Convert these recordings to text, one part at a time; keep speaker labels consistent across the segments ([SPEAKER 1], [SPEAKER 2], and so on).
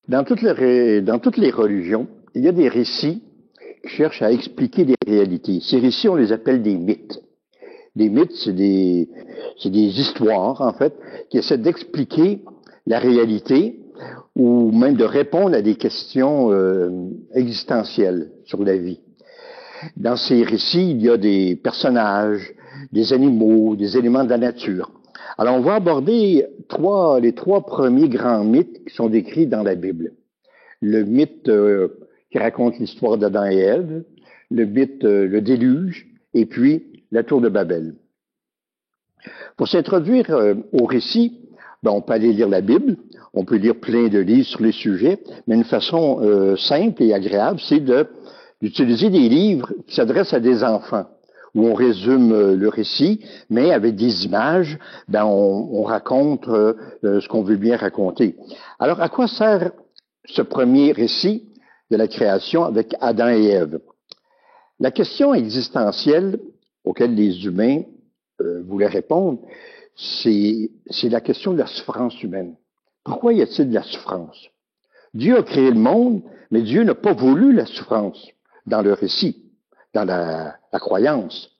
[SPEAKER 1] Dans toutes les religions, il y a des récits qui cherchent à expliquer des réalités. Ces récits, on les appelle des mythes. Des mythes, c'est des histoires, en fait, qui essaient d'expliquer la réalité ou même de répondre à des questions existentielles sur la vie. Dans ces récits, il y a des personnages, des animaux, des éléments de la nature. Alors, on va aborder les trois premiers grands mythes qui sont décrits dans la Bible. Le mythe qui raconte l'histoire d'Adam et Ève, le mythe, le déluge, et puis la tour de Babel. Pour s'introduire au récit, on peut aller lire la Bible, on peut lire plein de livres sur les sujets, mais une façon simple et agréable, c'est d'utiliser des livres qui s'adressent à des enfants, où on résume le récit, mais avec des images, on raconte ce qu'on veut bien raconter. Alors, à quoi sert ce premier récit de la création avec Adam et Ève? La question existentielle auquel les humains voulaient répondre, c'est la question de la souffrance humaine. Pourquoi y a-t-il de la souffrance? Dieu a créé le monde, mais Dieu n'a pas voulu la souffrance dans le récit, dans la croyance.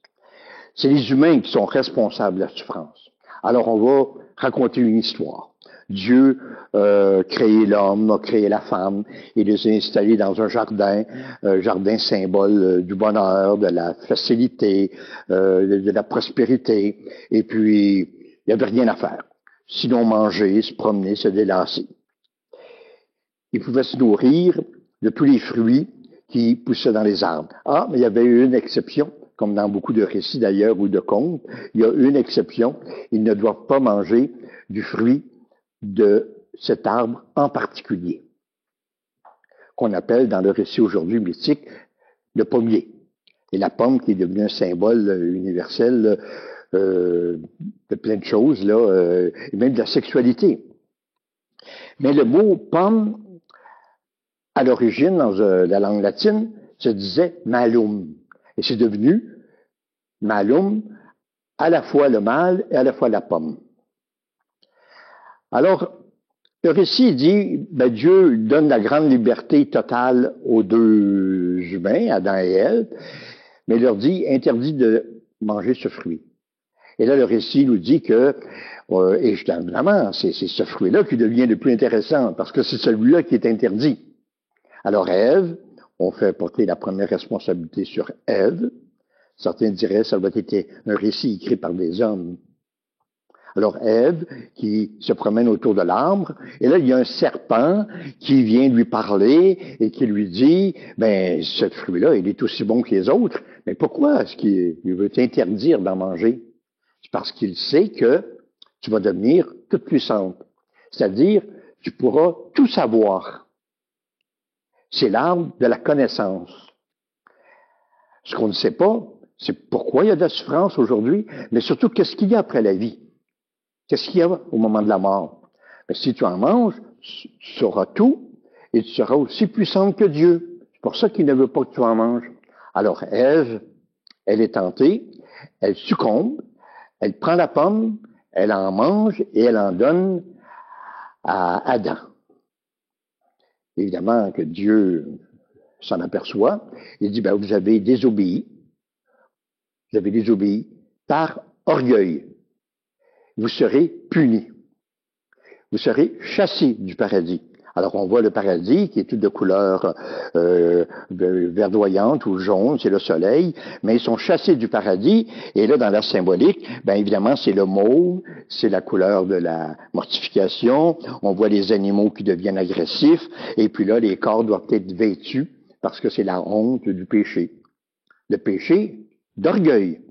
[SPEAKER 1] C'est les humains qui sont responsables de la souffrance. Alors on va raconter une histoire. Dieu a créé l'homme, a créé la femme, et les a installés dans un jardin symbole du bonheur, de la facilité, de la prospérité, et puis il n'y avait rien à faire. Sinon manger, se promener, se délasser. Ils pouvaient se nourrir de tous les fruits qui poussaient dans les arbres. Ah, mais il y avait une exception, comme dans beaucoup de récits d'ailleurs ou de contes, il y a une exception, ils ne doivent pas manger du fruit de cet arbre en particulier, qu'on appelle dans le récit aujourd'hui mythique le pommier. Et la pomme qui est devenue un symbole universel de plein de choses, là, et même de la sexualité. Mais le mot pomme, à l'origine, dans la langue latine, se disait malum. Et c'est devenu malum, à la fois le mal et à la fois la pomme. Alors, le récit dit, Dieu donne la grande liberté totale aux deux humains, Adam et Ève, mais il leur dit, interdit de manger ce fruit. Et là, le récit nous dit que, et évidemment, c'est ce fruit-là qui devient le plus intéressant, parce que c'est celui-là qui est interdit. Alors, Ève, on fait porter la première responsabilité sur Ève. Certains diraient que ça doit être un récit écrit par des hommes. Alors, Ève, qui se promène autour de l'arbre, et là, il y a un serpent qui vient lui parler et qui lui dit, ce fruit-là, il est aussi bon que les autres, mais pourquoi est-ce qu'il veut t'interdire d'en manger? C'est parce qu'il sait que tu vas devenir toute puissante. C'est-à-dire, tu pourras tout savoir. C'est l'arbre de la connaissance. Ce qu'on ne sait pas, c'est pourquoi il y a de la souffrance aujourd'hui, mais surtout, qu'est-ce qu'il y a après la vie? Qu'est-ce qu'il y a au moment de la mort? Mais si tu en manges, tu sauras tout et tu seras aussi puissante que Dieu. C'est pour ça qu'il ne veut pas que tu en manges. Alors, Ève, elle est tentée, elle succombe, elle prend la pomme, elle en mange et elle en donne à Adam. Évidemment que Dieu s'en aperçoit. Il dit, vous avez désobéi. Vous avez désobéi par orgueil. Vous serez punis. Vous serez chassés du paradis. Alors, on voit le paradis qui est tout de couleur verdoyante ou jaune, c'est le soleil, mais ils sont chassés du paradis, et là, dans la symbolique, évidemment, c'est le mauve, c'est la couleur de la mortification, on voit les animaux qui deviennent agressifs, et puis là, les corps doivent être vêtus, parce que c'est la honte du péché. Le péché d'orgueil.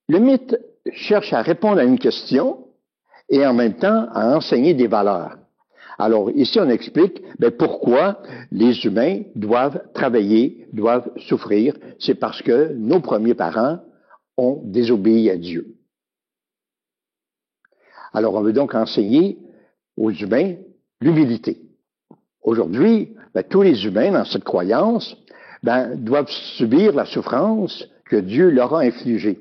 [SPEAKER 1] Le mythe cherche à répondre à une question et en même temps à enseigner des valeurs. Alors ici on explique pourquoi les humains doivent travailler, doivent souffrir. C'est parce que nos premiers parents ont désobéi à Dieu. Alors on veut donc enseigner aux humains l'humilité. Aujourd'hui, tous les humains dans cette croyance doivent subir la souffrance que Dieu leur a infligée.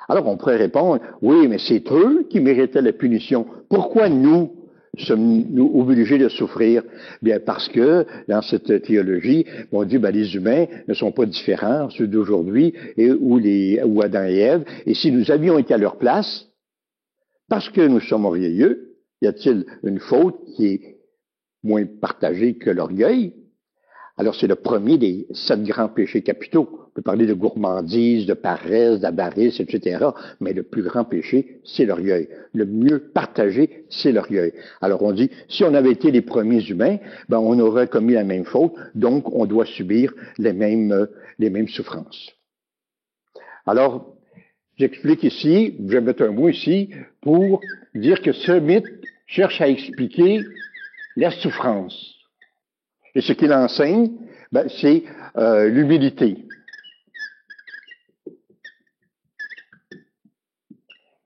[SPEAKER 1] Alors on pourrait répondre, oui, mais c'est eux qui méritaient la punition. Pourquoi nous, sommes-nous obligés de souffrir? Bien, parce que dans cette théologie, on dit les humains ne sont pas différents, ceux d'aujourd'hui, ou Adam et Ève. Et si nous avions été à leur place, parce que nous sommes orgueilleux, y a-t-il une faute qui est moins partagée que l'orgueil? Alors, c'est le premier des 7 grands péchés capitaux. On peut parler de gourmandise, de paresse, d'avarice, etc. Mais le plus grand péché, c'est l'orgueil. Le mieux partagé, c'est l'orgueil. Alors, on dit, si on avait été les premiers humains, on aurait commis la même faute, donc on doit subir les mêmes souffrances. Alors, j'explique ici, je vais mettre un mot ici, pour dire que ce mythe cherche à expliquer la souffrance. Et ce qu'il enseigne, c'est l'humilité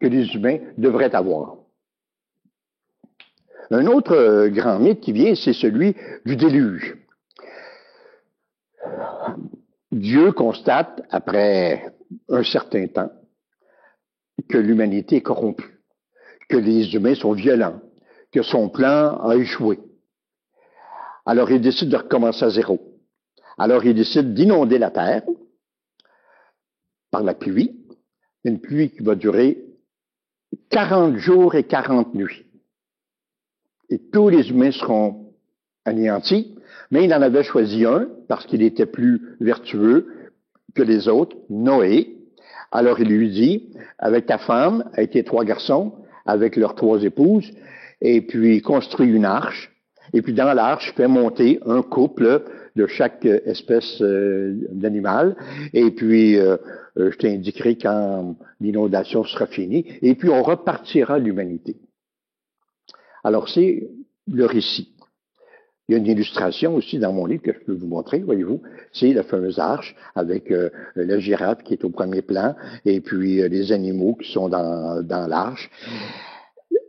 [SPEAKER 1] que les humains devraient avoir. Un autre grand mythe qui vient, c'est celui du déluge. Dieu constate, après un certain temps, que l'humanité est corrompue, que les humains sont violents, que son plan a échoué. Alors, il décide de recommencer à zéro. Alors, il décide d'inonder la terre par la pluie, une pluie qui va durer 40 jours et 40 nuits. Et tous les humains seront anéantis, mais il en avait choisi un parce qu'il était plus vertueux que les autres, Noé. Alors, il lui dit, avec ta femme, avec tes 3 garçons, avec leurs 3 épouses, et puis construis une arche. Et puis dans l'arche, fais monter un couple de chaque espèce d'animal. Et puis, je t'indiquerai quand l'inondation sera finie. Et puis, on repartira l'humanité. Alors, c'est le récit. Il y a une illustration aussi dans mon livre que je peux vous montrer, voyez-vous. C'est la fameuse arche avec la girafe qui est au premier plan et puis les animaux qui sont dans l'arche.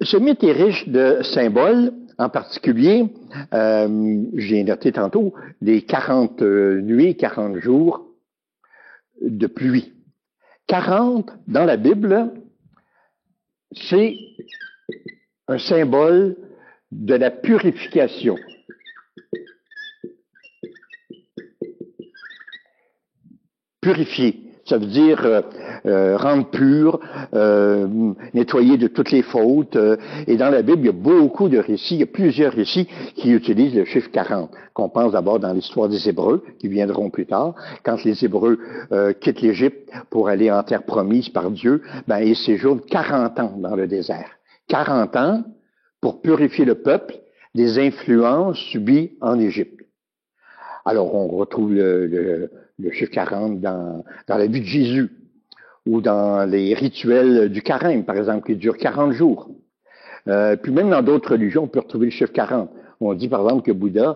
[SPEAKER 1] Ce mythe est riche de symboles. En particulier, j'ai noté tantôt les 40 nuits, 40 jours de pluie. 40, dans la Bible, c'est un symbole de la purification. Purifier, ça veut dire rendre pur, nettoyer de toutes les fautes. Et dans la Bible, il y a beaucoup de récits, il y a plusieurs récits qui utilisent le chiffre 40, qu'on pense d'abord dans l'histoire des Hébreux, qui viendront plus tard. Quand les Hébreux quittent l'Égypte pour aller en terre promise par Dieu, ils séjournent 40 ans dans le désert. 40 ans pour purifier le peuple des influences subies en Égypte. Alors, on retrouve le chiffre 40 dans la vie de Jésus, ou dans les rituels du carême, par exemple, qui durent 40 jours. Puis même dans d'autres religions, on peut retrouver le chiffre 40. On dit, par exemple, que Bouddha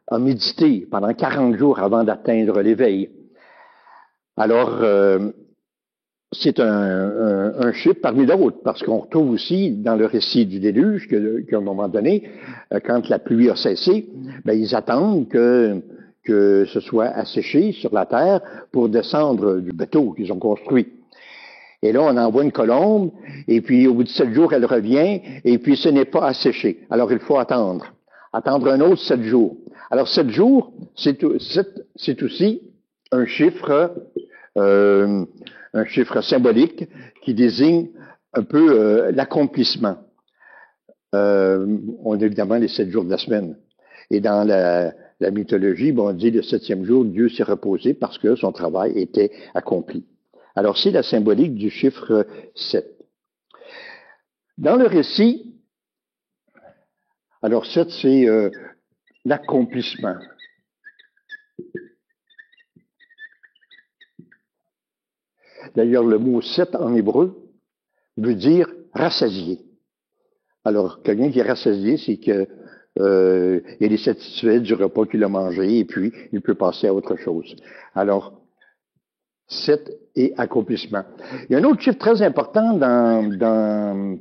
[SPEAKER 1] a médité pendant 40 jours avant d'atteindre l'éveil. Alors, c'est un chiffre parmi d'autres, parce qu'on retrouve aussi dans le récit du déluge qu'à un moment donné, quand la pluie a cessé, ils attendent que ce soit asséché sur la terre pour descendre du bateau qu'ils ont construit. Et là, on envoie une colombe, et puis au bout de 7 jours, elle revient, et puis ce n'est pas asséché. Alors, il faut attendre. Attendre un autre 7 jours. Alors, 7 jours, c'est aussi un chiffre symbolique qui désigne un peu l'accomplissement. On a évidemment les 7 jours de la semaine. Et dans la mythologie, on dit le 7e jour, Dieu s'est reposé parce que son travail était accompli. Alors, c'est la symbolique du chiffre 7. Dans le récit, alors 7, c'est l'accomplissement. D'ailleurs, le mot 7 en hébreu veut dire rassasié. Alors, quelqu'un qui est rassasié, c'est que il est satisfait du repas qu'il a mangé et puis il peut passer à autre chose. Alors, 7 et accomplissement. Il y a un autre chiffre très important dans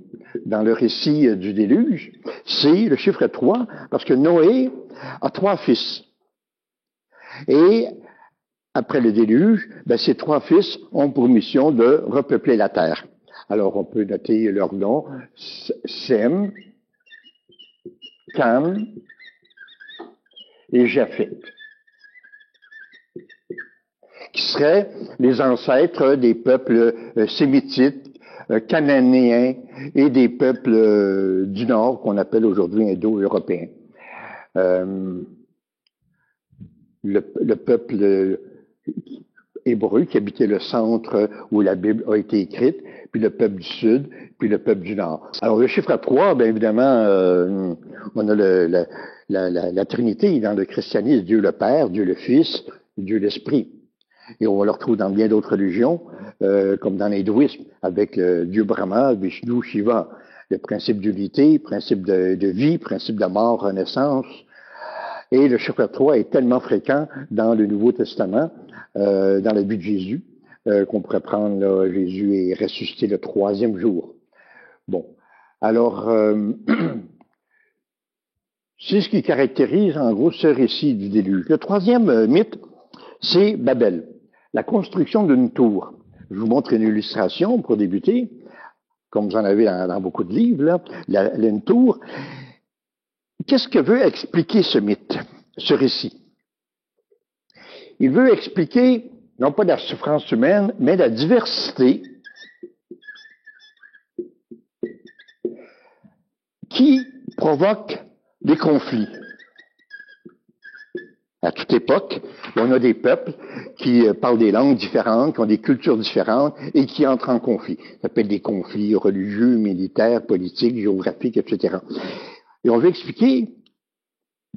[SPEAKER 1] le récit du déluge, c'est le chiffre 3, parce que Noé a 3 fils. Et après le déluge, ces 3 fils ont pour mission de repeupler la terre. Alors, on peut noter leur nom, Sem, Cam et Japheth, qui seraient les ancêtres des peuples sémitites, cananéens et des peuples du Nord qu'on appelle aujourd'hui indo-européens. Le peuple hébreu qui habitait le centre où la Bible a été écrite, puis le peuple du Sud, puis le peuple du Nord. Alors le chiffre 3, bien évidemment, on a la Trinité dans le christianisme, Dieu le Père, Dieu le Fils, Dieu l'Esprit. Et on le retrouve dans bien d'autres religions, comme dans l'hindouisme, avec Dieu Brahma, Vishnu, Shiva. Le principe d'unité, principe de vie, principe de mort, renaissance. Et le chiffre 3 est tellement fréquent dans le Nouveau Testament, dans la vie de Jésus, qu'on pourrait prendre, là, Jésus est ressuscité le 3e jour. Bon, alors, c'est ce qui caractérise en gros ce récit du déluge. Le 3e mythe, c'est Babel, la construction d'une tour. Je vous montre une illustration pour débuter, comme vous en avez dans beaucoup de livres, là, une tour. Qu'est-ce que veut expliquer ce mythe, ce récit? Il veut expliquer, non pas la souffrance humaine, mais la diversité qui provoque des conflits. À toute époque, on a des peuples qui parlent des langues différentes, qui ont des cultures différentes et qui entrent en conflit. Ça peut être des conflits religieux, militaires, politiques, géographiques, etc. Et on veut expliquer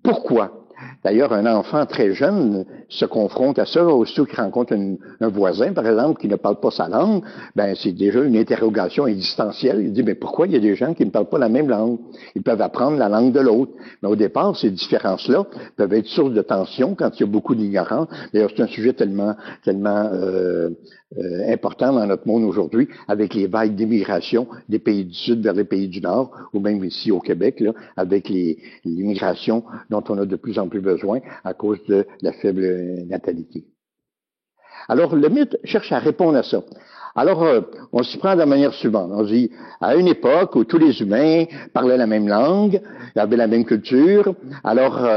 [SPEAKER 1] pourquoi. D'ailleurs, un enfant très jeune se confronte à ça, aussitôt qu'il rencontre un voisin, par exemple, qui ne parle pas sa langue, ben c'est déjà une interrogation existentielle. Il dit, mais pourquoi il y a des gens qui ne parlent pas la même langue? Ils peuvent apprendre la langue de l'autre. Mais au départ, ces différences-là peuvent être source de tension quand il y a beaucoup d'ignorants. D'ailleurs, c'est un sujet tellement important dans notre monde aujourd'hui, avec les vagues d'immigration des pays du Sud vers les pays du Nord, ou même ici au Québec, là, avec l'immigration dont on a de plus en plus besoin à cause de la faible natalité. Alors, le mythe cherche à répondre à ça. Alors, on s'y prend de la manière suivante. On dit, à une époque où tous les humains parlaient la même langue, avaient la même culture, alors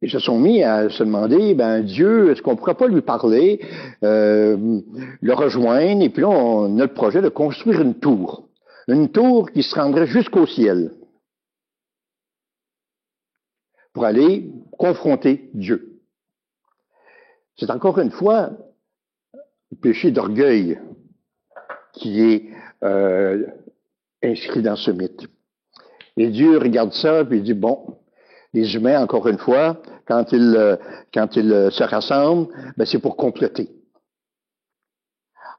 [SPEAKER 1] ils se sont mis à se demander, ben Dieu, est-ce qu'on ne pourrait pas lui parler, le rejoindre, et puis là, on a le projet de construire une tour qui se rendrait jusqu'au ciel pour aller confronter Dieu. C'est encore une fois le péché d'orgueil qui est inscrit dans ce mythe. Et Dieu regarde ça et il dit, bon, les humains, encore une fois, quand ils se rassemblent, ben c'est pour compléter.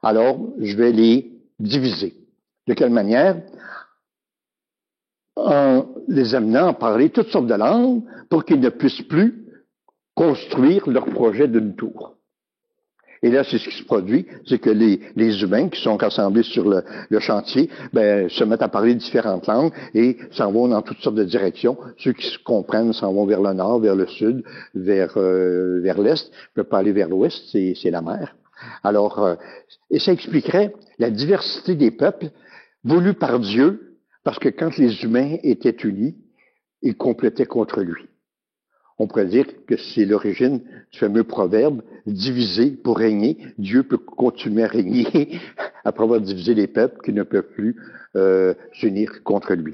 [SPEAKER 1] Alors, je vais les diviser. De quelle manière? En les amenant à parler toutes sortes de langues pour qu'ils ne puissent plus construire leur projet d'une tour. Et là, c'est ce qui se produit, c'est que les humains qui sont rassemblés sur le chantier, ben, se mettent à parler différentes langues et s'en vont dans toutes sortes de directions. Ceux qui se comprennent s'en vont vers le nord, vers le sud, vers l'est. Ils ne peuvent pas aller vers l'ouest, c'est la mer. Alors, et ça expliquerait la diversité des peuples voulus par Dieu, parce que quand les humains étaient unis, ils complétaient contre lui. On pourrait dire que c'est l'origine du fameux proverbe « diviser pour régner ». Dieu peut continuer à régner après avoir divisé les peuples qui ne peuvent plus s'unir contre lui.